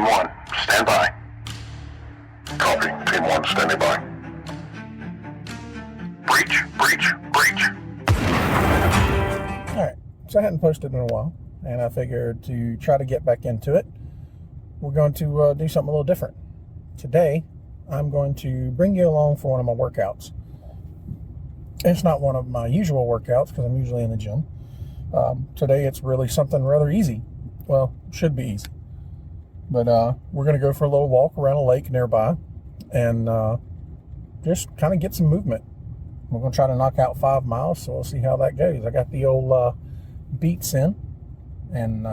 Team 1, stand by. Copy. Team 1, standing by. Breach, breach, breach. Alright, so I hadn't posted in a while, and I figured to try to get back into it, we're going to do something a little different. Today, I'm going to bring you along for one of my workouts. It's not one of my usual workouts because I'm usually in the gym. Today, it's really something rather easy. Well, should be easy. But we're going to go for a little walk around a lake nearby and just kind of get some movement. We're going to try to knock out 5 miles, so we'll see how that goes. I got the old beats in, and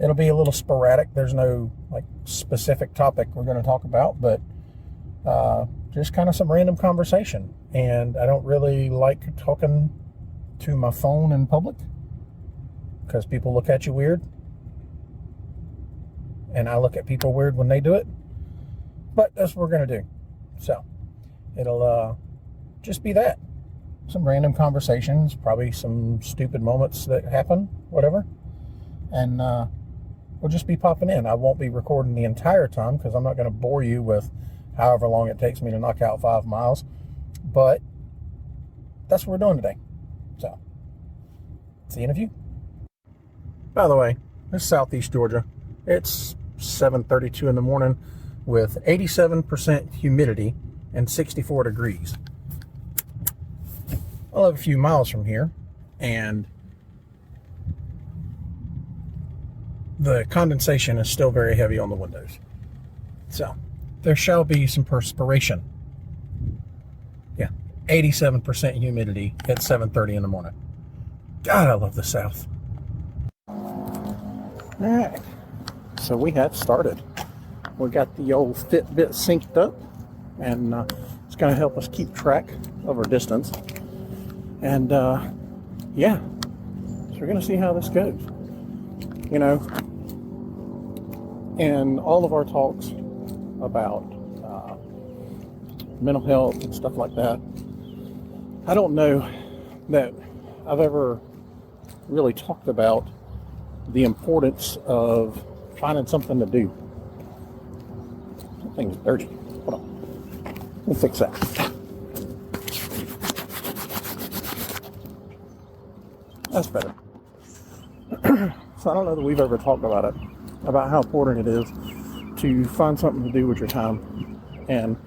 it'll be a little sporadic. There's no like specific topic we're going to talk about, but just kind of some random conversation. And I don't really like talking to my phone in public because people look at you weird, and I look at people weird when they do it. But that's what we're going to do. So it'll just be that. Some random conversations, probably some stupid moments that happen, whatever. And we'll just be popping in. I won't be recording the entire time because I'm not going to bore you with however long it takes me to knock out 5 miles. But that's what we're doing today. So, see you in a few. By the way, this is Southeast Georgia. It's 7:32 in the morning with 87% humidity and 64 degrees. I'll have a few miles from here, and the condensation is still very heavy on the windows. So, there shall be some perspiration. Yeah, 87% humidity at 7:30 in the morning. God, I love the South. Alright, so we have started. We got the old Fitbit synced up, and it's going to help us keep track of our distance. And yeah, so we're going to see how this goes. You know, in all of our talks about mental health and stuff like that, I don't know that I've ever really talked about the importance of finding something to do. That thing's dirty. Hold on. Let me fix that. That's better. So I don't know that we've ever talked about it, about how important it is to find something to do with your time, and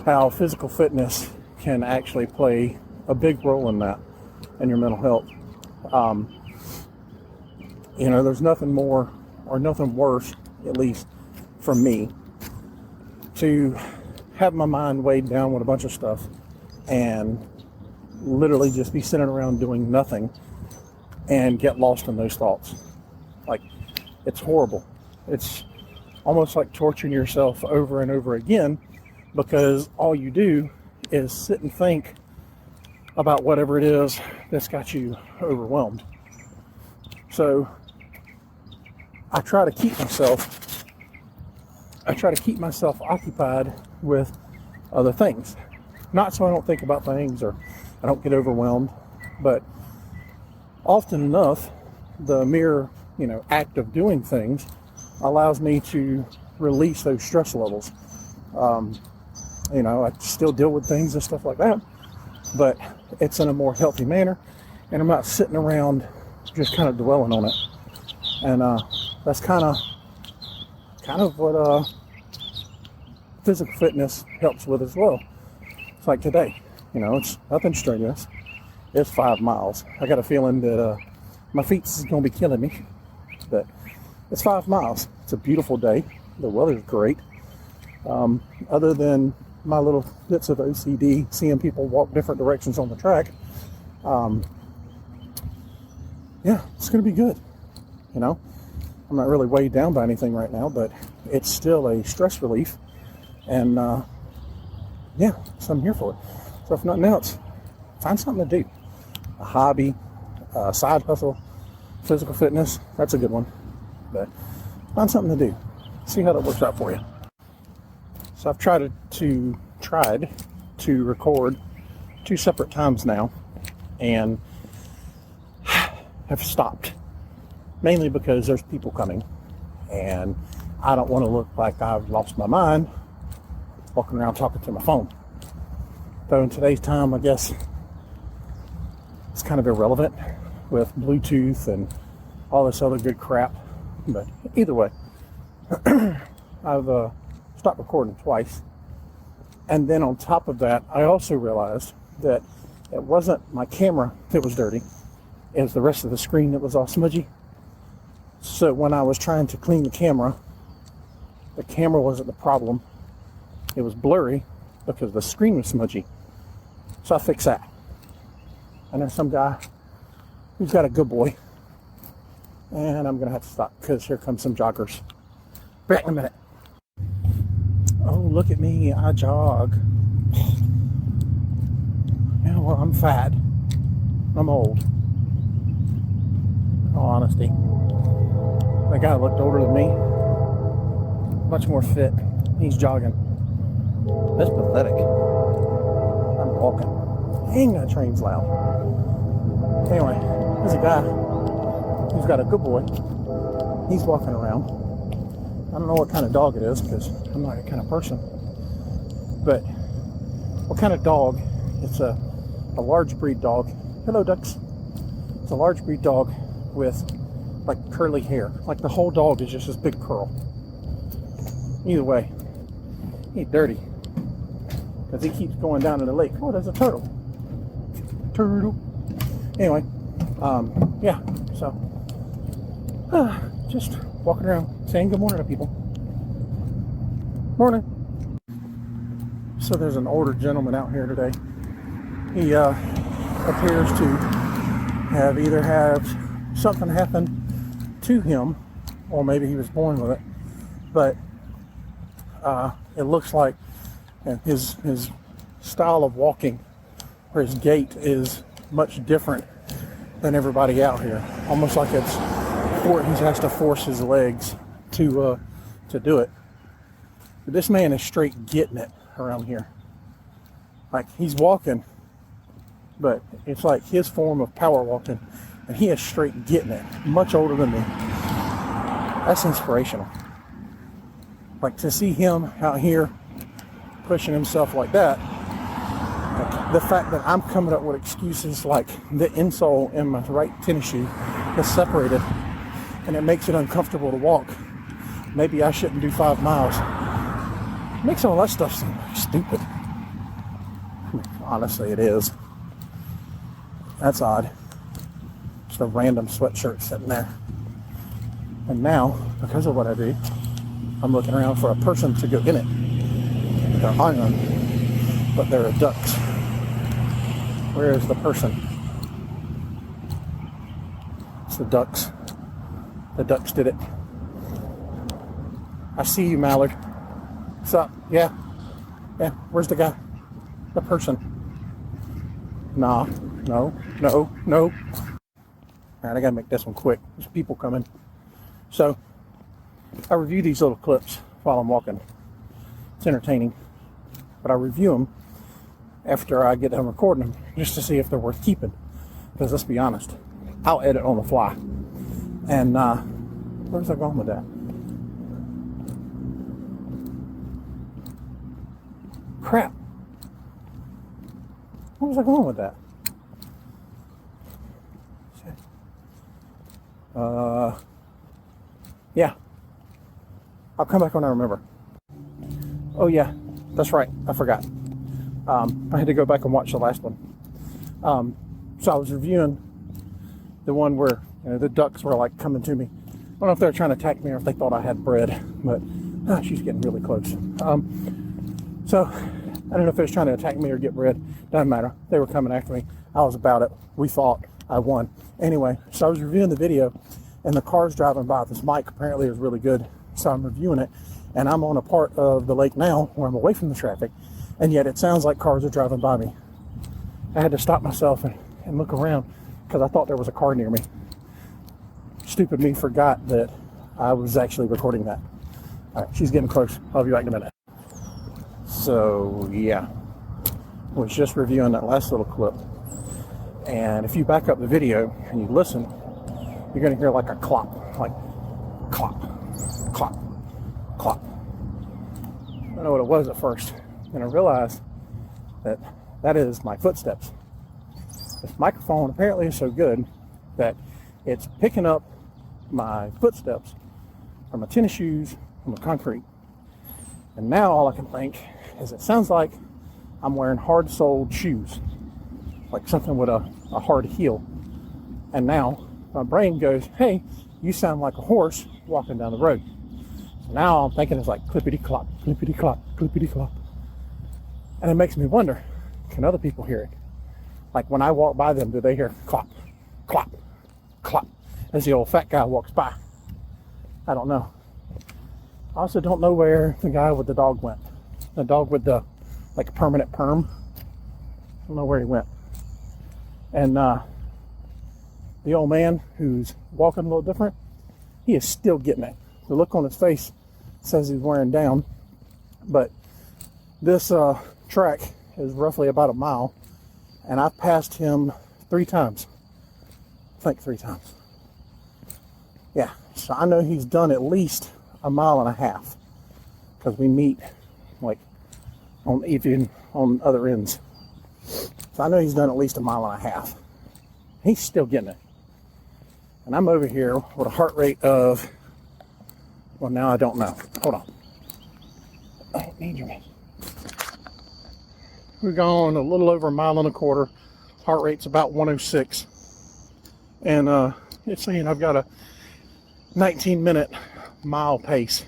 how physical fitness can actually play a big role in that, in your mental health. You know, there's nothing more or nothing worse, at least for me, to have my mind weighed down with a bunch of stuff and literally just be sitting around doing nothing and get lost in those thoughts. Like, it's horrible. It's almost like torturing yourself over and over again, because all you do is sit and think about whatever it is that's got you overwhelmed. So I try to keep myself occupied with other things. Not so I don't think about things or I don't get overwhelmed, but often enough, the mere, act of doing things allows me to release those stress levels. I still deal with things and stuff like that, but it's in a more healthy manner, and I'm not sitting around just kind of dwelling on it. And that's kind of what physical fitness helps with as well. It's like today, it's nothing strenuous. It's 5 miles. I got a feeling that my feet is going to be killing me, but it's 5 miles. It's a beautiful day. The weather's great. Other than my little bits of OCD, seeing people walk different directions on the track, yeah, it's going to be good. I'm not really weighed down by anything right now, but it's still a stress relief, and yeah, so I'm here for it. So if nothing else, find something to do. A hobby, a side hustle, physical fitness, that's a good one. But find something to do. See how that works out for you. So I've tried to record 2 separate times now, and have stopped. Mainly because there's people coming, and I don't want to look like I've lost my mind walking around talking to my phone. Though in today's time, I guess it's kind of irrelevant with Bluetooth and all this other good crap. But either way, I've stopped recording twice. And then on top of that, I also realized that it wasn't my camera that was dirty. It was the rest of the screen that was all smudgy. So when I was trying to clean the camera wasn't the problem. It was blurry because the screen was smudgy. So I fixed that. And there's some guy who's got a good boy. And I'm going to have to stop because here comes some joggers. Back in a minute. Oh, look at me. I jog. Yeah, well, I'm fat. I'm old. In all honesty. That guy looked older than me. Much more fit. He's jogging. That's pathetic. I'm walking. Dang, that train's loud. Anyway, there's a guy who's got a good boy. He's walking around. I don't know what kind of dog it is because I'm not that kind of person. But what kind of dog? It's a large breed dog. Hello, ducks. It's a large breed dog with like curly hair. Like the whole dog is just this big curl. Either way, he's dirty because he keeps going down in the lake. Oh, there's a turtle. Turtle. Anyway, yeah. So just walking around saying good morning to people. Morning. So there's an older gentleman out here today. He appears to have either had something happen to him or maybe he was born with it. But it looks like his style of walking or his gait is much different than everybody out here. Almost like he has to force his legs to do it. But this man is straight getting it around here. Like he's walking, but it's like his form of power walking, and he is straight getting it. Much older than me. That's inspirational. Like to see him out here pushing himself like that. Like the fact that I'm coming up with excuses like the insole in my right tennis shoe is separated and it makes it uncomfortable to walk. Maybe I shouldn't do 5 miles. It makes all that stuff seem stupid. I mean, honestly, it is. That's odd. Just a random sweatshirt sitting there. And now, because of what I do, I'm looking around for a person to go in it. They're iron, but there are ducks. Where is the person? It's the ducks. The ducks did it. I see you, Mallard. What's up? Yeah. Yeah. Where's the guy? The person. Nah. No. No. No. Alright, I gotta make this one quick. There's people coming. So, I review these little clips while I'm walking. It's entertaining. But I review them after I get done recording them just to see if they're worth keeping. Because let's be honest, I'll edit on the fly. And where's I going with that? Crap. Where was I going with that? Yeah. I'll come back when I remember. Oh yeah, that's right. I forgot. I had to go back and watch the last one. So I was reviewing the one where the ducks were like coming to me. I don't know if they were trying to attack me or if they thought I had bread, but she's getting really close. So I don't know if they was trying to attack me or get bread. Doesn't matter. They were coming after me. I was about it. We fought. I won. Anyway, so I was reviewing the video and the car's driving by. This mic apparently is really good. So I'm reviewing it and I'm on a part of the lake now where I'm away from the traffic, and yet it sounds like cars are driving by me. I had to stop myself and look around because I thought there was a car near me. Stupid me forgot that I was actually recording that. All right, she's getting close. I'll be back in a minute. So yeah, I was just reviewing that last little clip, and if you back up the video and you listen, you're going to hear like a clop, like clop, clop, clop. I don't know what it was at first. And I realized that is my footsteps. This microphone apparently is so good that it's picking up my footsteps from my tennis shoes on the concrete. And now all I can think is it sounds like I'm wearing hard-soled shoes, like something with a hard heel. And now my brain goes, hey, you sound like a horse walking down the road. So now I'm thinking it's like clippity-clop, clippity-clop, clippity-clop. And it makes me wonder, can other people hear it? Like when I walk by them, do they hear clop, clop, clop, as the old fat guy walks by? I don't know. I also don't know where the guy with the dog went. The dog with the like permanent perm. I don't know where he went. And the old man who's walking a little different, he is still getting it. The look on his face says he's wearing down. But this track is roughly about a mile, and I've passed him 3 times. I think 3 times. Yeah, so I know he's done at least a mile and a half, because we meet like on other ends. So I know he's done at least a mile and a half. He's still getting it. And I'm over here with a heart rate of, well, now I don't know. Hold on. I don't need your man. We're going a little over a mile and a quarter. Heart rate's about 106. And it's saying I've got a 19-minute mile pace.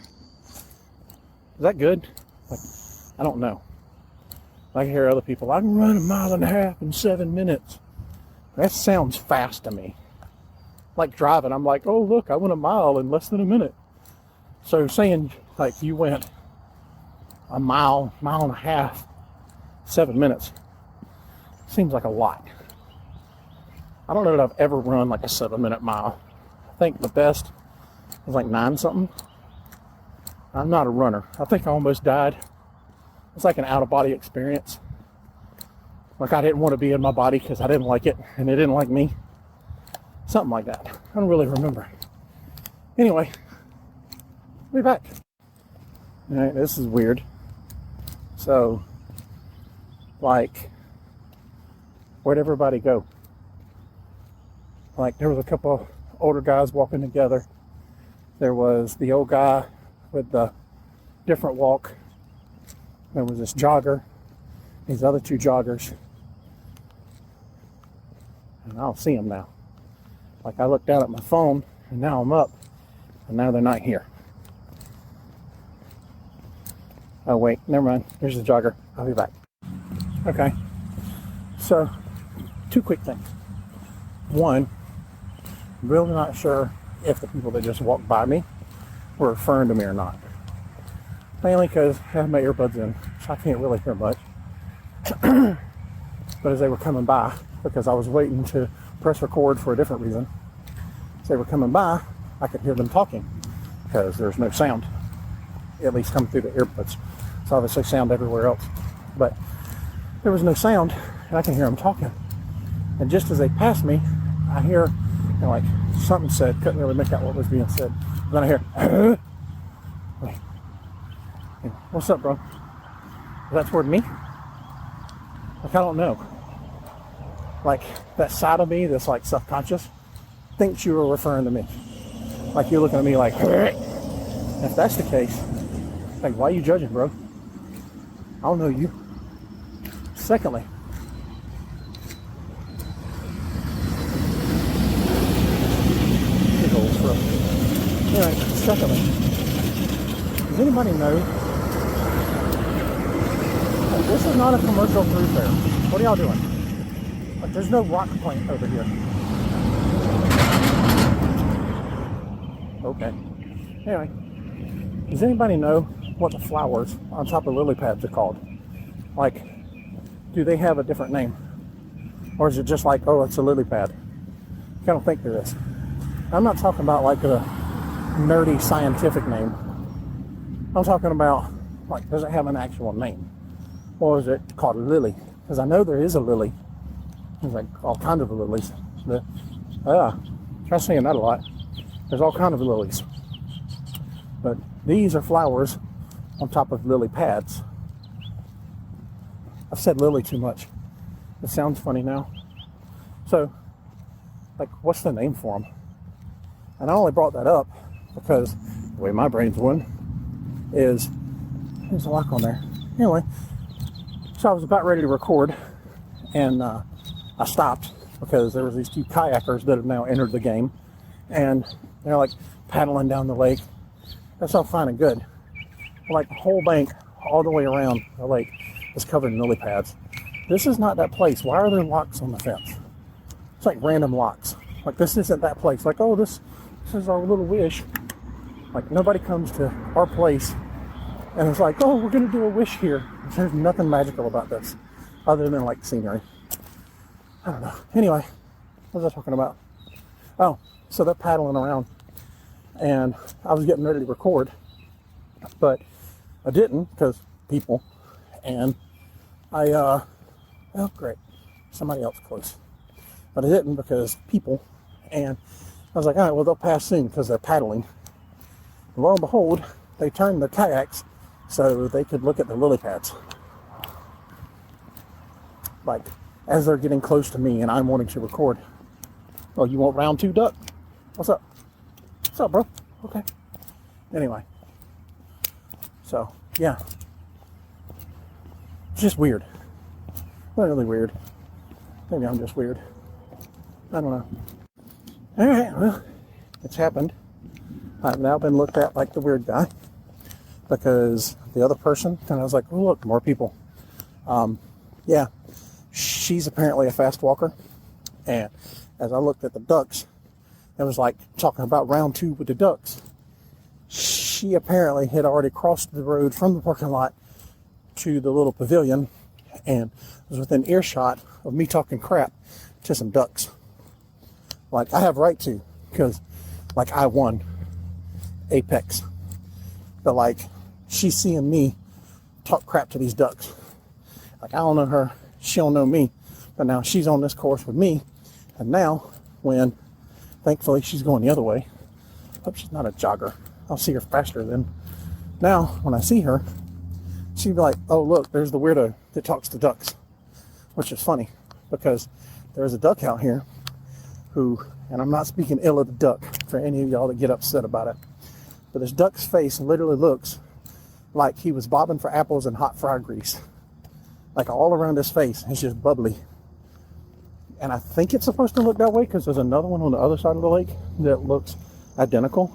Is that good? Like, I don't know. I can hear other people, I can run a mile and a half in 7 minutes. That sounds fast to me. Like driving, I'm like, oh look, I went a mile in less than a minute. So saying like you went a mile and a half, 7 minutes, seems like a lot. I don't know that I've ever run like a 7-minute mile. I think the best was like 9 something. I'm not a runner. I think I almost died. It's like an out-of-body experience. Like I didn't want to be in my body because I didn't like it and it didn't like me. Something like that. I don't really remember. Anyway, we'll be back. All right, this is weird. So, like, where'd everybody go? Like, there was a couple older guys walking together. There was the old guy with the different walk. There was this jogger, these other 2 joggers. And I don't see them now. Like I looked down at my phone and now I'm up and now they're not here. Oh wait, never mind. There's the jogger. I'll be back. Okay. So, 2 quick things. One, I'm really not sure if the people that just walked by me were referring to me or not. Mainly because I have my earbuds in, so I can't really hear much. But as they were coming by, because I was waiting to press record for a different reason, as they were coming by, I could hear them talking because there's no sound, at least coming through the earbuds. So obviously sound everywhere else. But there was no sound, and I can hear them talking. And just as they passed me, I hear, you know, like something said, couldn't really make out what was being said. And then I hear, wait. What's up, bro? Is that toward me? Like, I don't know. Like, that side of me that's like self-conscious thinks you were referring to me. Like, you're looking at me like, if that's the case, like, why are you judging, bro? I don't know you. Secondly, anyway, secondly, does anybody know? This is not a commercial thoroughfare. What are y'all doing? Like, there's no rock plant over here. Okay. Anyway, does anybody know what the flowers on top of lily pads are called? Like, do they have a different name? Or is it just like, oh, it's a lily pad? I don't think there is. I'm not talking about like a nerdy scientific name. I'm talking about, like, does it have an actual name? Or is it called a lily? Because I know there is a lily. There's like all kinds of lilies. Try saying that a lot. There's all kinds of lilies. But these are flowers on top of lily pads. I've said lily too much. It sounds funny now. So, like, what's the name for them? And I only brought that up because the way my brain's going is, there's a lock on there. Anyway, so I was about ready to record, and I stopped because there was these two kayakers that have now entered the game, and they're like paddling down the lake. That's all fine and good. But like the whole bank all the way around the lake is covered in lily pads. This is not that place. Why are there locks on the fence? It's like random locks. Like, this isn't that place. Like, oh, this is our little wish. Like, nobody comes to our place and it's like, oh, we're gonna do a wish here. There's nothing magical about this other than like scenery. I don't know. Anyway, what was I talking about? Oh, so they're paddling around, and I was getting ready to record, but I didn't because people, and oh great, somebody else close. But I didn't because people, and I was like, all right, well, they'll pass soon because they're paddling. And lo and behold, they turned their kayaks so they could look at the lily pads. Like, as they're getting close to me and I'm wanting to record. Oh, you want round two, duck? What's up? What's up, bro? Okay. Anyway. So, yeah. It's just weird. Not really weird. Maybe I'm just weird. I don't know. Alright, well, it's happened. I've now been looked at like the weird guy because the other person, and I was like, oh, look, more people. Yeah, she's apparently a fast walker, and as I looked at the ducks, it was like talking about round two with the ducks. She apparently had already crossed the road from the parking lot to the little pavilion and was within earshot of me talking crap to some ducks. Like, I have right to, because like I won Apex, but like she's seeing me talk crap to these ducks. Like, I don't know her, she don't know me, but now she's on this course with me, and now when thankfully she's going the other way, hope she's not a jogger, I'll see her faster than now. When I see her, she'd be like, oh look, there's the weirdo that talks to ducks, which is funny because there's a duck out here who, and I'm not speaking ill of the duck for any of y'all that get upset about it, but this duck's face literally looks like he was bobbing for apples in hot fry grease. Like, all around his face, it's just bubbly. And I think it's supposed to look that way because there's another one on the other side of the lake that looks identical.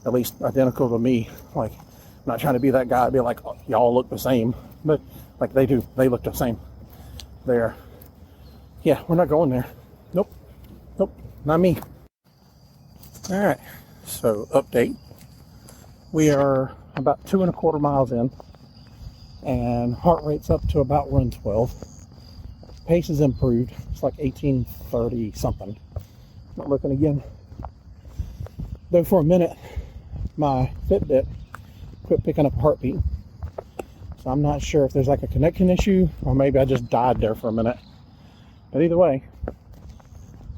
At least identical to me. Like, I'm not trying to be that guy, be like, oh, y'all look the same. But, like, they do. They look the same. There. Yeah, we're not going there. Nope. Nope. Not me. Alright. So, update. We are about 2.25 miles in. And heart rate's up to about 112. Pace is improved. It's like 18:30 something. Not looking again. Though for a minute, my Fitbit quit picking up a heartbeat. So I'm not sure if there's like a connection issue or maybe I just died there for a minute. But either way,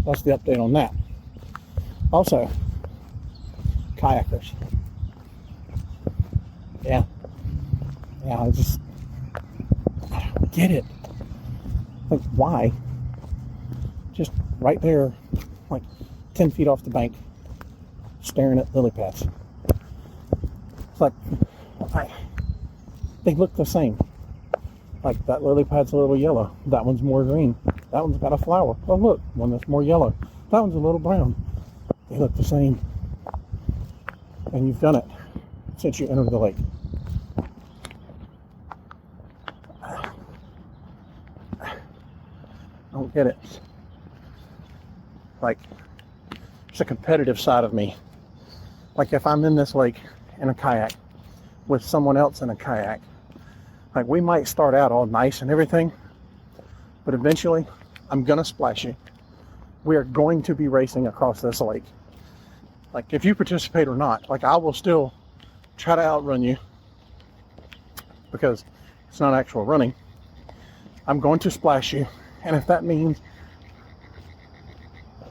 that's the update on that. Also, kayakers. Yeah, I don't get it. Like, why? Just right there, like 10 feet off the bank, staring at lily pads. It's like, they look the same. Like, that lily pad's a little yellow. That one's more green. That one's got a flower. Oh, look, one that's more yellow. That one's a little brown. They look the same. And you've done it since you entered the lake. I don't get it. Like, it's a competitive side of me. Like, if I'm in this lake in a kayak with someone else in a kayak, like, we might start out all nice and everything, but eventually I'm gonna splash you. We are going to be racing across this lake. Like, if you participate or not, like, I will still try to outrun you because it's not actual running. I'm going to splash you. And if that means,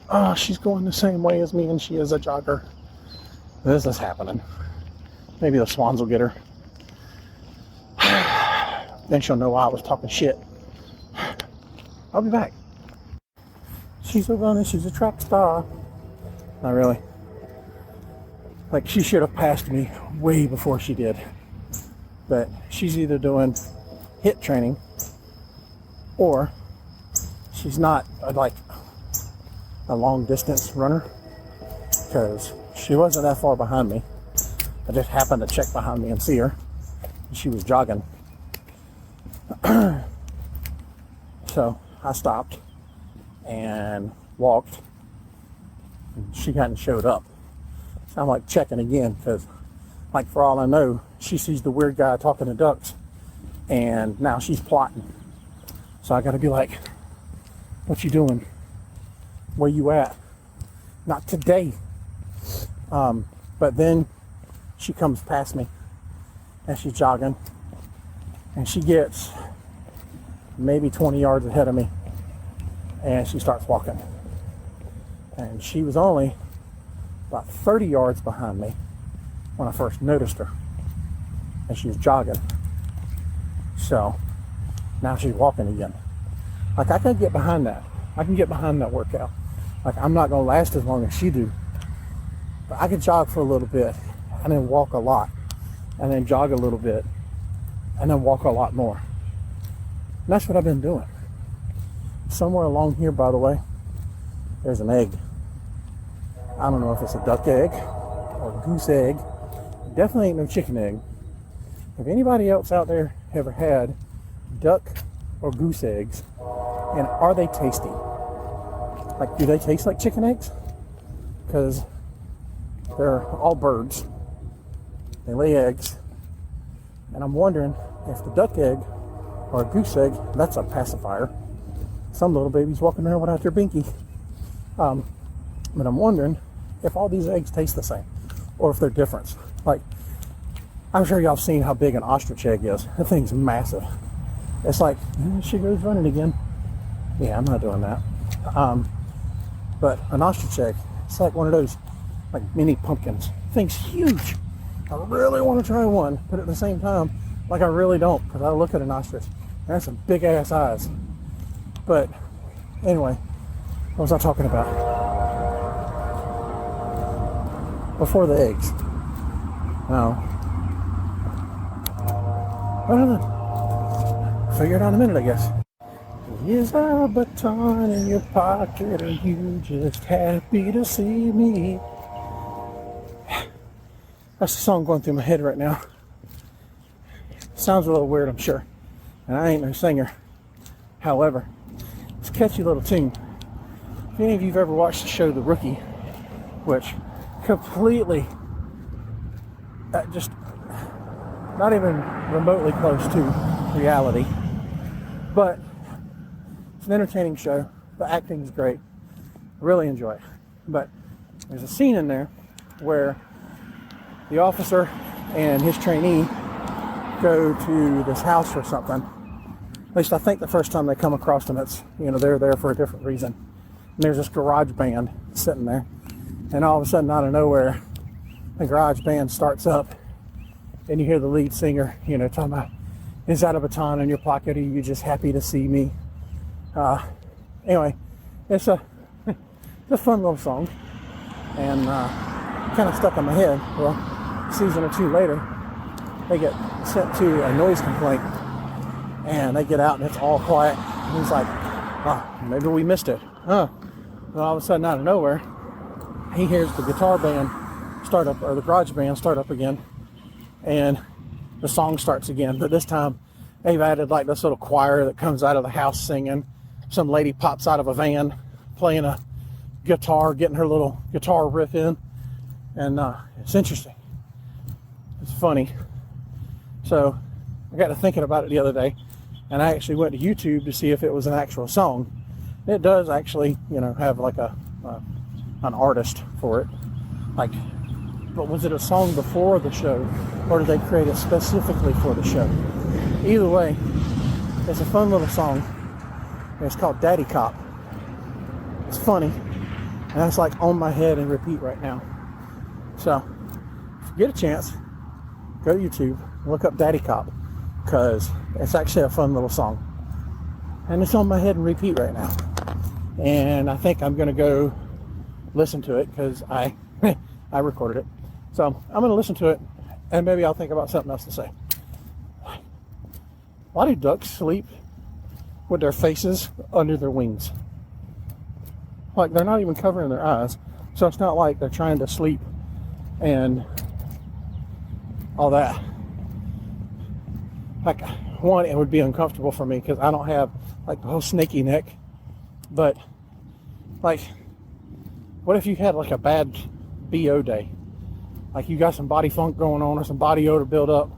oh, she's going the same way as me and she is a jogger, this is happening. Maybe the swans will get her. Then she'll know why I was talking shit. I'll be back. She's a runner, she's a track star. Not really. Like, she should have passed me way before she did. But she's either doing HIIT training or she's not like a long distance runner, because she wasn't that far behind me. I just happened to check behind me and see her. She was jogging. So I stopped and walked. And she hadn't showed up. So I'm like checking again, because like, for all I know, she sees the weird guy talking to ducks and now she's plotting. So I gotta be like, what you doing? Where you at? Not today. But then she comes past me and she's jogging and she gets maybe 20 yards ahead of me and she starts walking. And she was only about 30 yards behind me when I first noticed her, and she was jogging. So now she's walking again. Like, I can get behind that. I can get behind that workout. Like, I'm not gonna last as long as she do, but I can jog for a little bit and then walk a lot and then jog a little bit and then walk a lot more. And that's what I've been doing. Somewhere along here, by the way, there's an egg. I don't know if it's a duck egg or a goose egg. Definitely ain't no chicken egg. If anybody else out there ever had duck or goose eggs, and are they tasty? Like, do they taste like chicken eggs? Because they're all birds. They lay eggs. And I'm wondering if the duck egg or a goose egg, that's a pacifier. Some little babies walking around without their binky. But I'm wondering if all these eggs taste the same or if they're different. Like, I'm sure y'all seen how big an ostrich egg is. That thing's massive. It's like, she goes running again. Yeah, I'm not doing that. But an ostrich egg, it's like one of those like mini pumpkins. Thing's huge. I really want to try one, but at the same time, like, I really don't, because I look at an ostrich and that's some big ass eyes. But anyway, what was I talking about? Before the eggs. No. I don't know. Figure it out in a minute, I guess. Is there a baton in your pocket? Are you just happy to see me? That's the song going through my head right now. Sounds a little weird, I'm sure. And I ain't no singer. However, it's a catchy little tune. If any of you have ever watched the show The Rookie, which completely just not even remotely close to reality, but it's an entertaining show. The acting is great. I really enjoy it. But there's a scene in there where the officer and his trainee go to this house or something. At least I think the first time they come across them, it's, they're there for a different reason. And there's this garage band sitting there. And all of a sudden, out of nowhere, the garage band starts up, and you hear the lead singer, talking about, is that a baton in your pocket? Are you just happy to see me? Anyway, it's a fun little song, and kind of stuck in my head. Well, a season or two later, they get sent to a noise complaint, and they get out, and it's all quiet. And he's like, maybe we missed it. And all of a sudden, out of nowhere, he hears the guitar band start up, or the garage band start up again, and the song starts again. But this time, they've added like this little choir that comes out of the house singing. Some lady pops out of a van playing a guitar, getting her little guitar riff in, and it's interesting. It's funny. So I got to thinking about it the other day, and I actually went to YouTube to see if it was an actual song. It does actually, have like an artist for it. Like, but was it a song before the show, or did they create it specifically for the show? Either way, it's a fun little song. It's called Daddy Cop. It's funny, and that's like on my head and repeat right now. So, if you get a chance, go to YouTube, look up Daddy Cop, because it's actually a fun little song. And it's on my head and repeat right now. And I think I'm going to go listen to it because I recorded it. So I'm going to listen to it, and maybe I'll think about something else to say. Why do ducks sleep with their faces under their wings? Like, they're not even covering their eyes, so it's not like they're trying to sleep and all that. Like, one, it would be uncomfortable for me because I don't have like the whole snaky neck. But like, what if you had like a bad BO day? Like, you got some body funk going on or some body odor build up.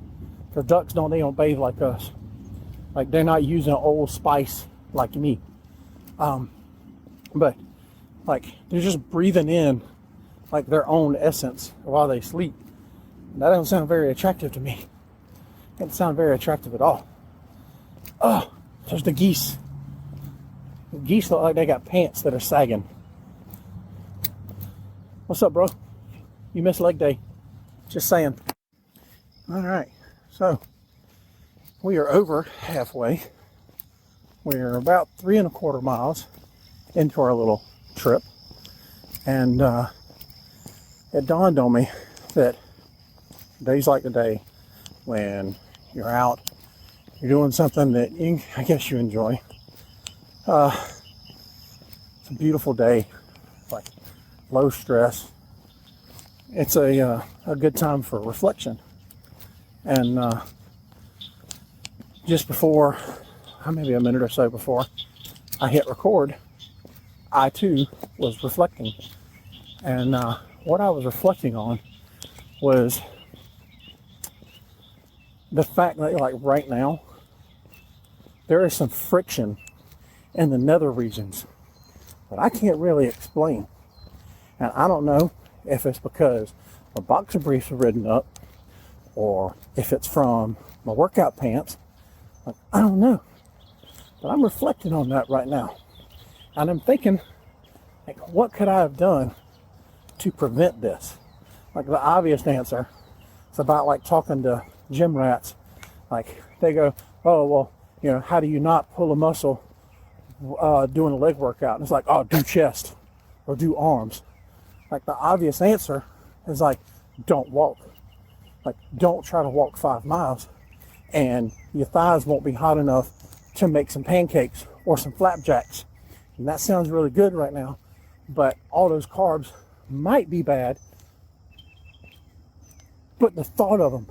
Because ducks they don't bathe like us. Like, they're not using Old Spice like me. But like, they're just breathing in like their own essence while they sleep. That doesn't sound very attractive to me. It doesn't sound very attractive at all. Oh, there's the geese. The geese look like they got pants that are sagging. What's up, bro? You missed leg day. Just saying. All right, so we are over halfway. We're about 3¼ miles into our little trip, and it dawned on me that days like today, when you're out, you're doing something that I guess you enjoy. It's a beautiful day, like low stress. It's a good time for reflection. And just before, maybe a minute or so before I hit record, I too was reflecting. And what I was reflecting on was the fact that, like, right now, there is some friction in the nether regions that I can't really explain. And I don't know if it's because my boxer briefs are ridden up, or if it's from my workout pants. Like, I don't know. But I'm reflecting on that right now. And I'm thinking, like, what could I have done to prevent this? Like, the obvious answer, it's about like talking to gym rats. Like, they go, oh, well, you know, how do you not pull a muscle doing a leg workout? And it's like, oh, do chest or do arms. Like, the obvious answer is like, don't walk. Like, don't try to walk 5 miles and your thighs won't be hot enough to make some pancakes or some flapjacks. And that sounds really good right now, but all those carbs might be bad, but the thought of them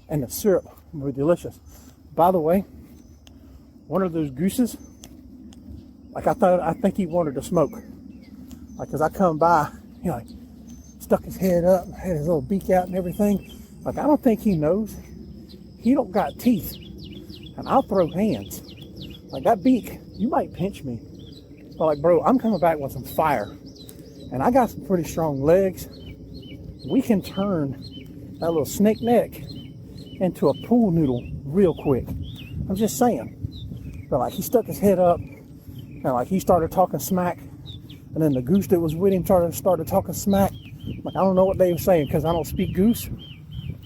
and the syrup would be delicious. By the way, one of those gooses, like, I think he wanted to smoke. Like, as I come by, he like stuck his head up, had his little beak out and everything. Like, I don't think he knows he don't got teeth, and I'll throw hands. Like, that beak, you might pinch me, but like, bro, I'm coming back with some fire, and I got some pretty strong legs. We can turn that little snake neck into a pool noodle real quick. I'm just saying. But like, he stuck his head up, and like, he started talking smack, and then the goose that was with him started talking smack. Like, I don't know what they were saying because I don't speak goose.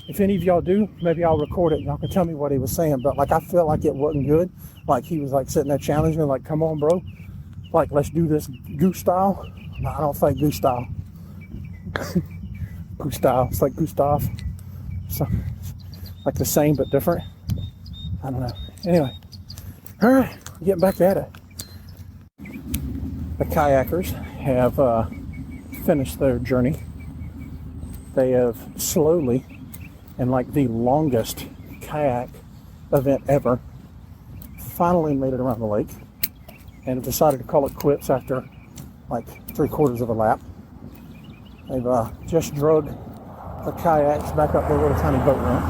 If any of y'all do, maybe I'll record it and y'all can tell me what he was saying. But like, I felt like it wasn't good. Like, he was like sitting there challenging me, like, come on, bro. Like, let's do this goose style. No, I don't think goose style. Goose style. It's like Gustav. So, like the same but different. I don't know. Anyway. Alright, getting back at it. The kayakers have finished their journey. They have slowly, and like the longest kayak event ever, finally made it around the lake and have decided to call it quits after like 3/4 of a lap. They've just drug the kayaks back up their little tiny boat ramp.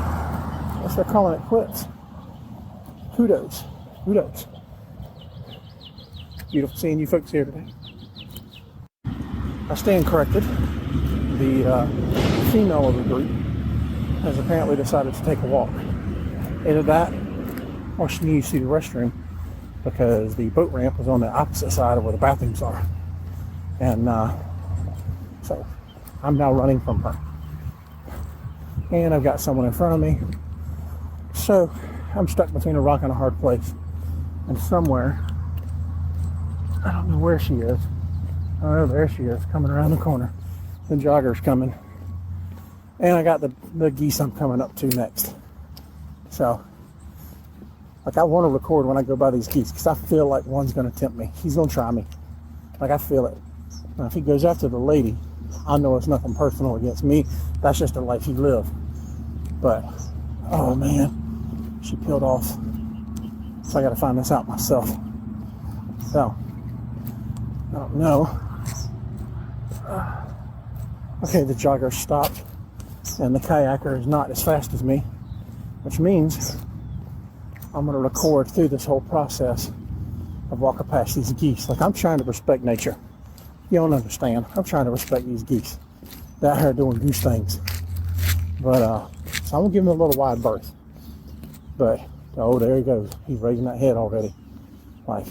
Yes, they're calling it quits. Kudos. Kudos. Beautiful seeing you folks here today. I stand corrected. The female of the group has apparently decided to take a walk. Either that, or she needs to use the restroom, because the boat ramp is on the opposite side of where the bathrooms are. And so I'm now running from her. and I've got someone in front of me. So I'm stuck between a rock and a hard place. And somewhere, I don't know where she is. Oh, there she is, coming around the corner. The jogger's coming. And I got the geese I'm coming up to next. So, like, I want to record when I go by these geese because I feel like one's going to tempt me. He's going to try me. Like, I feel it. Now, if he goes after the lady, I know it's nothing personal against me. That's just the life he lived. But, oh man, she peeled off. So I got to find this out myself. So, I don't know. Okay, the jogger stopped, and the kayaker is not as fast as me, which means I'm going to record through this whole process of walking past these geese. Like, I'm trying to respect nature. You don't understand. I'm trying to respect these geese. They're out here doing goose things. But, so I'm going to give him a little wide berth. But, oh, there he goes. He's raising that head already. Like,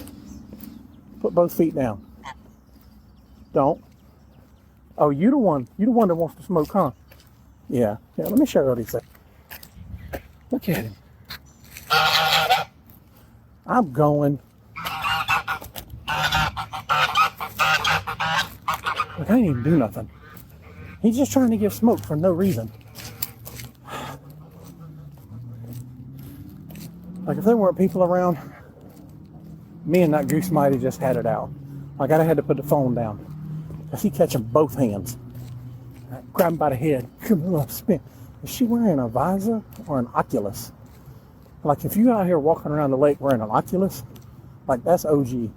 put both feet down. Don't. Oh, you the one that wants to smoke, huh? Yeah, let me show you what he said. Look at him. I'm going. Look, I didn't even do nothing. He's just trying to give smoke for no reason. Like, if there weren't people around, me and that goose might have just had it out. Like, I had to put the phone down. Because he catching both hands. Grab him by the head. Give him a little spin. Is she wearing a visor or an oculus? Like, if you out here walking around the lake wearing an oculus, like, that's OG.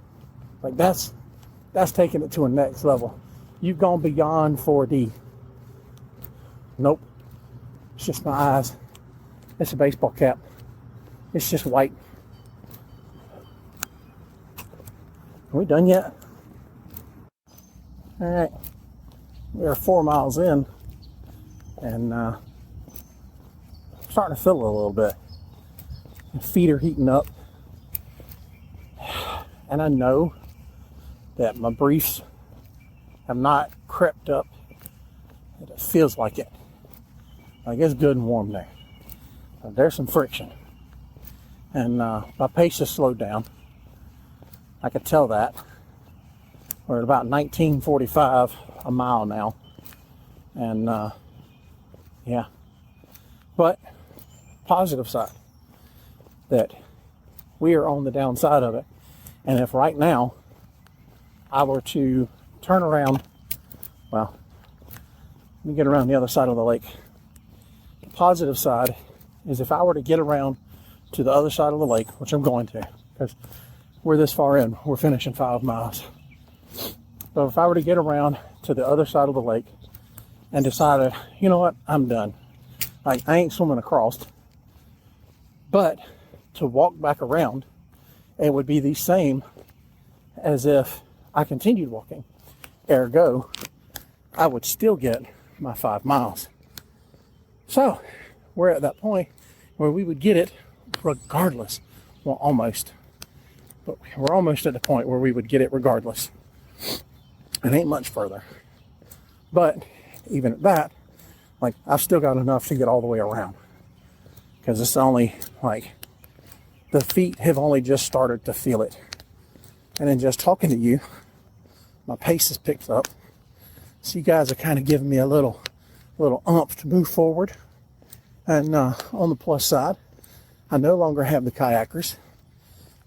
Like, that's taking it to a next level. You've gone beyond 4D. Nope. It's just my eyes. It's a baseball cap. It's just white. Are we done yet? All right. We're 4 miles in, and starting to feel it a little bit. My feet are heating up, and I know that my briefs have not crept up. It feels like it. Like, it's good and warm there. There's some friction, and my pace has slowed down. I could tell that. We're at about 19:45 a mile now, and yeah. But positive side, that we are on the downside of it. And if right now I were to turn around, well, let me get around the other side of the lake. The positive side is if I were to get around to the other side of the lake, which I'm going to, because we're this far in, we're finishing 5 miles. So if I were to get around to the other side of the lake and decided, you know what, I'm done. Like, I ain't swimming across. But to walk back around, it would be the same as if I continued walking. Ergo, I would still get my 5 miles. So we're at that point where we would get it regardless. Well, almost. But we're almost at the point where we would get it regardless. It ain't much further. But even at that, like, I've still got enough to get all the way around. Because it's only, like, the feet have only just started to feel it. And then just talking to you, my pace has picked up. So you guys are kind of giving me a little umph to move forward. And on the plus side, I no longer have the kayakers.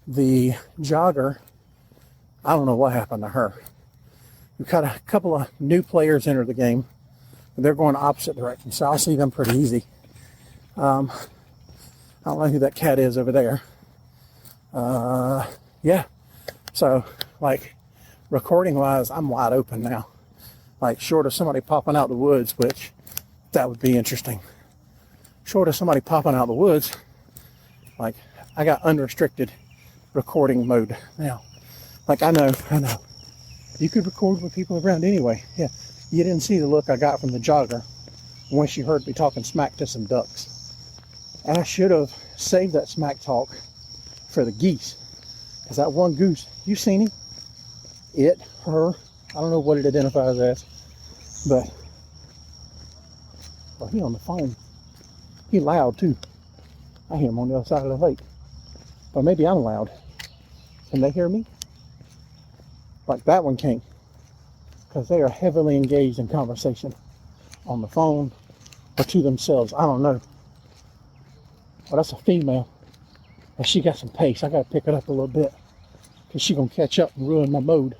The jogger, I don't know what happened to her. We've got a couple of new players enter the game. They're going opposite directions, so I'll see them pretty easy. I don't know who that cat is over there. Yeah. So, like, recording-wise, I'm wide open now. Like, short of somebody popping out the woods, which, that would be interesting. Short of somebody popping out the woods, like, I got unrestricted recording mode now. Like, I know. You could record with people around anyway. Yeah, you didn't see the look I got from the jogger when she heard me talking smack to some ducks. And I should have saved that smack talk for the geese. Because that one goose, you seen him? It, her, I don't know what it identifies as. But, well, he on the phone. He loud too. I hear him on the other side of the lake. But maybe I'm loud. Can they hear me? Like that one can't. Because they are heavily engaged in conversation on the phone or to themselves. I don't know. Well, that's a female. And she got some pace. I got to pick it up a little bit because she's going to catch up and ruin my mode.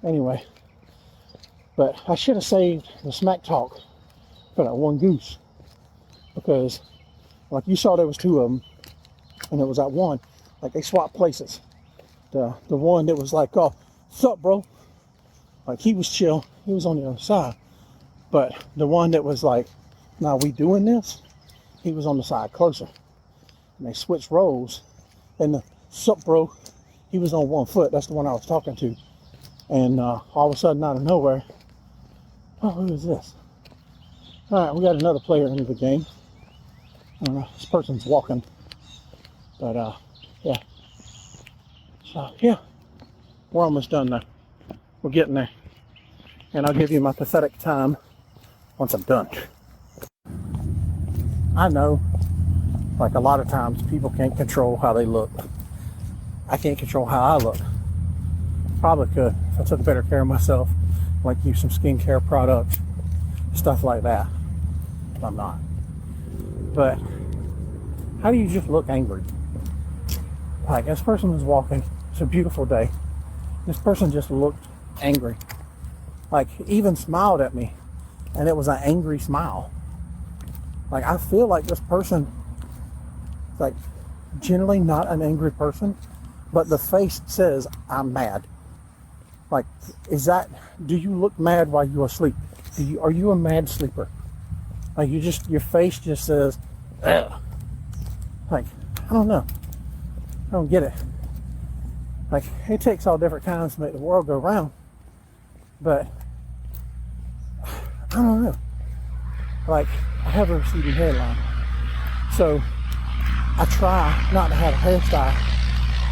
Anyway. But I should have saved the smack talk for that one goose. Because, like you saw, there was two of them. And it was that one. Like, they swapped places. The one that was like, oh, what's up, bro? Like, he was chill. He was on the other side. But the one that was like, now we doing this? He was on the side closer. And they switched roles. And the sup, bro? He was on one foot. That's the one I was talking to. And all of a sudden, out of nowhere, oh, who is this? All right, we got another player into the game. I don't know. This person's walking. But, yeah. So, yeah. We're almost done now. We're getting there. And I'll give you my pathetic time once I'm done. I know, like a lot of times, people can't control how they look. I can't control how I look. Probably could if I took better care of myself, like use some skincare products, stuff like that. I'm not. But how do you just look angry? Like, this person was walking. It's a beautiful day. This person just looked angry. Like, even smiled at me, and it was an angry smile. Like, I feel like this person, like, generally not an angry person, but the face says, I'm mad. Like, do you look mad while you're asleep? Are you a mad sleeper? Like, your face just says, ugh. Like, I don't know. I don't get it. Like, it takes all different kinds to make the world go round. But, I don't know. Like, I have a receding hairline. So, I try not to have a hairstyle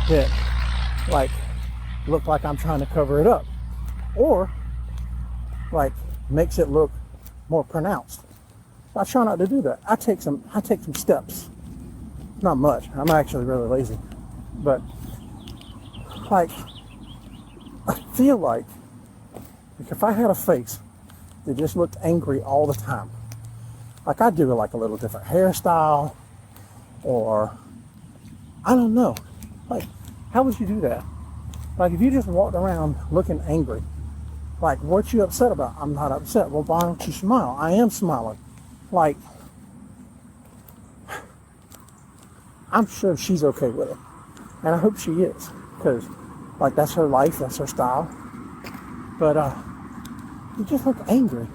that, like, look like I'm trying to cover it up. Or, like, makes it look more pronounced. I try not to do that. I take some steps. Not much. I'm actually really lazy. But, like, I feel like if I had a face that just looked angry all the time, like, I'd do like a little different hairstyle, or I don't know. Like, how would you do that? Like, if you just walked around looking angry, like, what you upset about? I'm not upset. Well, why don't you smile? I am smiling. Like, I'm sure she's okay with it. And I hope she is. Because, like, that's her life. That's her style. But, you just look angry.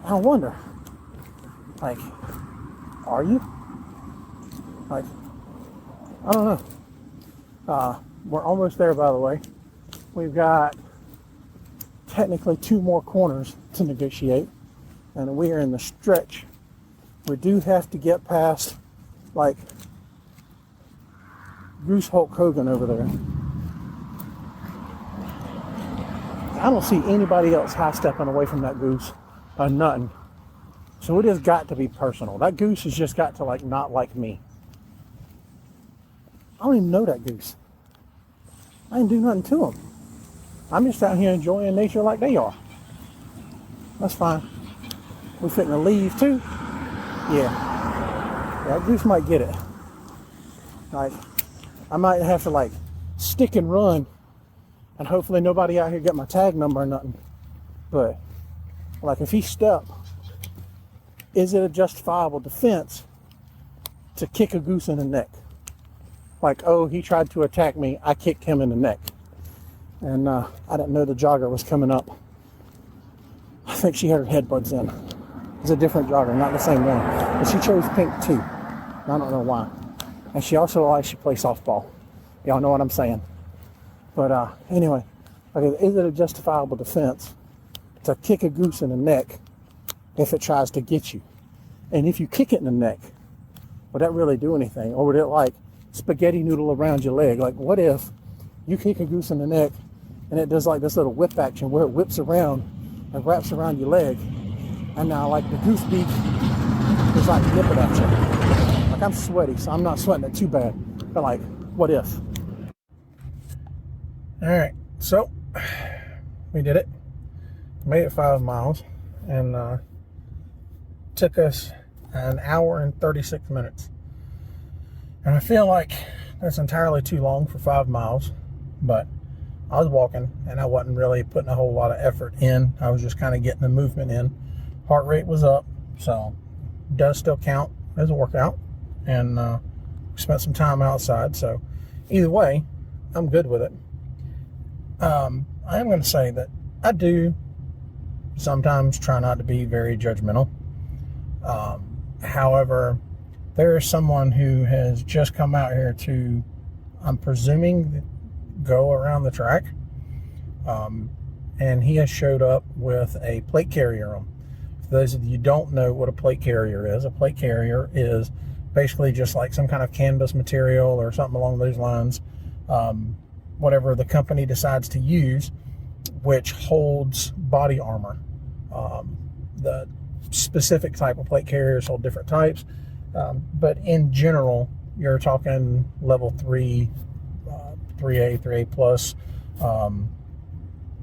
I wonder. Like, are you? Like, I don't know. We're almost there, by the way. We've got technically 2 more corners to negotiate. And we are in the stretch. We do have to get past, like, Goose Hulk Hogan over there. I don't see anybody else high-stepping away from that goose or nothing. So it has got to be personal. That goose has just got to, like, not like me. I don't even know that goose. I didn't do nothing to him. I'm just out here enjoying nature like they are. That's fine. We fitting to leave too? Yeah. That goose might get it. Like, I might have to, like, stick and run, and hopefully nobody out here get my tag number or nothing. But, like, if he step, is it a justifiable defense to kick a goose in the neck? Like, oh, he tried to attack me, I kicked him in the neck. And I didn't know the jogger was coming up. I think she had her headbuds in. It's a different jogger, not the same one. But she chose pink too. I don't know why. And she also likes to play softball. Y'all know what I'm saying. But anyway, okay, is it a justifiable defense to kick a goose in the neck if it tries to get you? And if you kick it in the neck, would that really do anything? Or would it, like, spaghetti noodle around your leg? Like, what if you kick a goose in the neck and it does, like, this little whip action where it whips around and wraps around your leg, and now, like, the goose beak is just like nip it at you. Like, I'm sweaty, so I'm not sweating it too bad. But like, what if? All right, so we did it. Made it 5 miles, and took us an hour and 36 minutes. And I feel like that's entirely too long for 5 miles, but I was walking and I wasn't really putting a whole lot of effort in. I was just kind of getting the movement in. Heart rate was up, so it does still count as a workout. And spent some time outside, so either way, I'm good with it. I am going to say that I do sometimes try not to be very judgmental. However, there is someone who has just come out here to, I'm presuming, go around the track. And he has showed up with a plate carrier on. For those of you who don't know what a plate carrier is, a plate carrier is basically just like some kind of canvas material or something along those lines, whatever the company decides to use, which holds body armor. The specific type of plate carriers hold different types, but in general, you're talking level 3, 3A, 3A plus,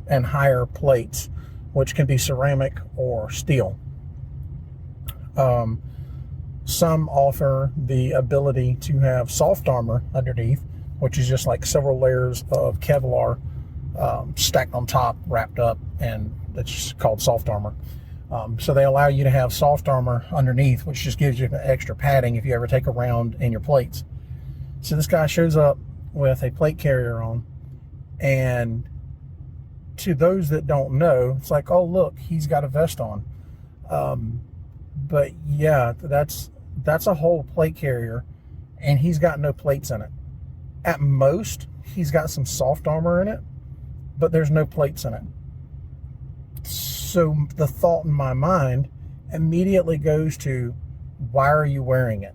and higher plates, which can be ceramic or steel. Some offer the ability to have soft armor underneath, which is just like several layers of Kevlar stacked on top, wrapped up, and it's called soft armor. So they allow you to have soft armor underneath, which just gives you an extra padding if you ever take a round in your plates. So this guy shows up with a plate carrier on, and to those that don't know, it's like, oh look, he's got a vest on. But yeah, that's a whole plate carrier, and he's got no plates in it. At most, he's got some soft armor in it, but there's no plates in it. So the thought in my mind immediately goes to, why are you wearing it?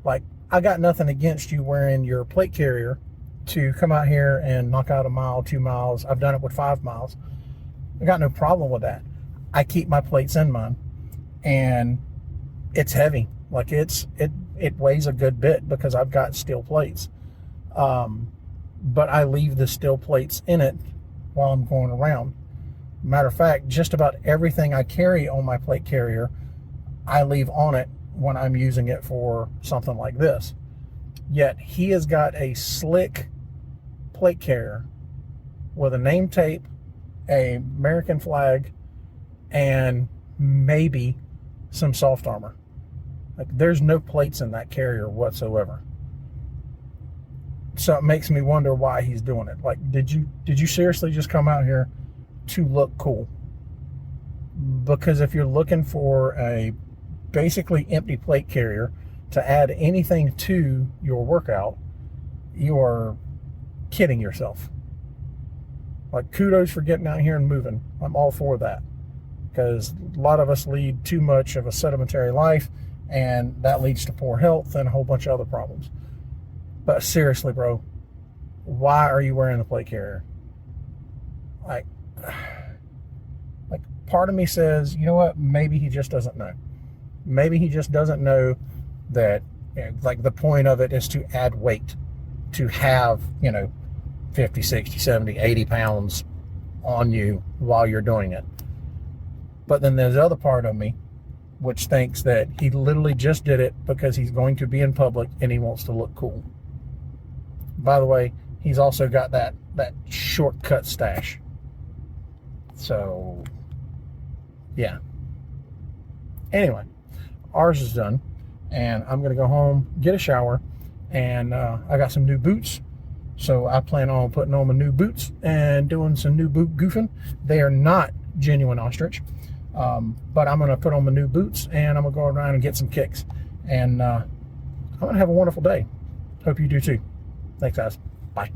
Like, I got nothing against you wearing your plate carrier to come out here and knock out a mile, 2 miles. I've done it with 5 miles. I got no problem with that. I keep my plates in mine, and it's heavy. Like, it weighs a good bit because I've got steel plates. But I leave the steel plates in it while I'm going around. Matter of fact, just about everything I carry on my plate carrier, I leave on it when I'm using it for something like this. Yet he has got a slick plate carrier with a name tape, a American flag, and maybe some soft armor. Like, there's no plates in that carrier whatsoever. So it makes me wonder why he's doing it. Like, did you seriously just come out here to look cool? Because if you're looking for a basically empty plate carrier to add anything to your workout, you are kidding yourself. Like, kudos for getting out here and moving. I'm all for that, because a lot of us lead too much of a sedentary life, and that leads to poor health and a whole bunch of other problems. But seriously, bro, why are you wearing the plate carrier? Like, part of me says, you know what, maybe he just doesn't know. Maybe he just doesn't know that, like, the point of it is to add weight, to have, 50, 60, 70, 80 pounds on you while you're doing it. But then there's the other part of me which thinks that he literally just did it because he's going to be in public and he wants to look cool. By the way, he's also got that shortcut stash. So, yeah. Anyway, ours is done, and I'm going to go home, get a shower, and I got some new boots. So I plan on putting on my new boots and doing some new boot goofing. They are not genuine ostrich, but I'm going to put on my new boots, and I'm going to go around and get some kicks. And I'm going to have a wonderful day. Hope you do too. Thanks, guys. Bye.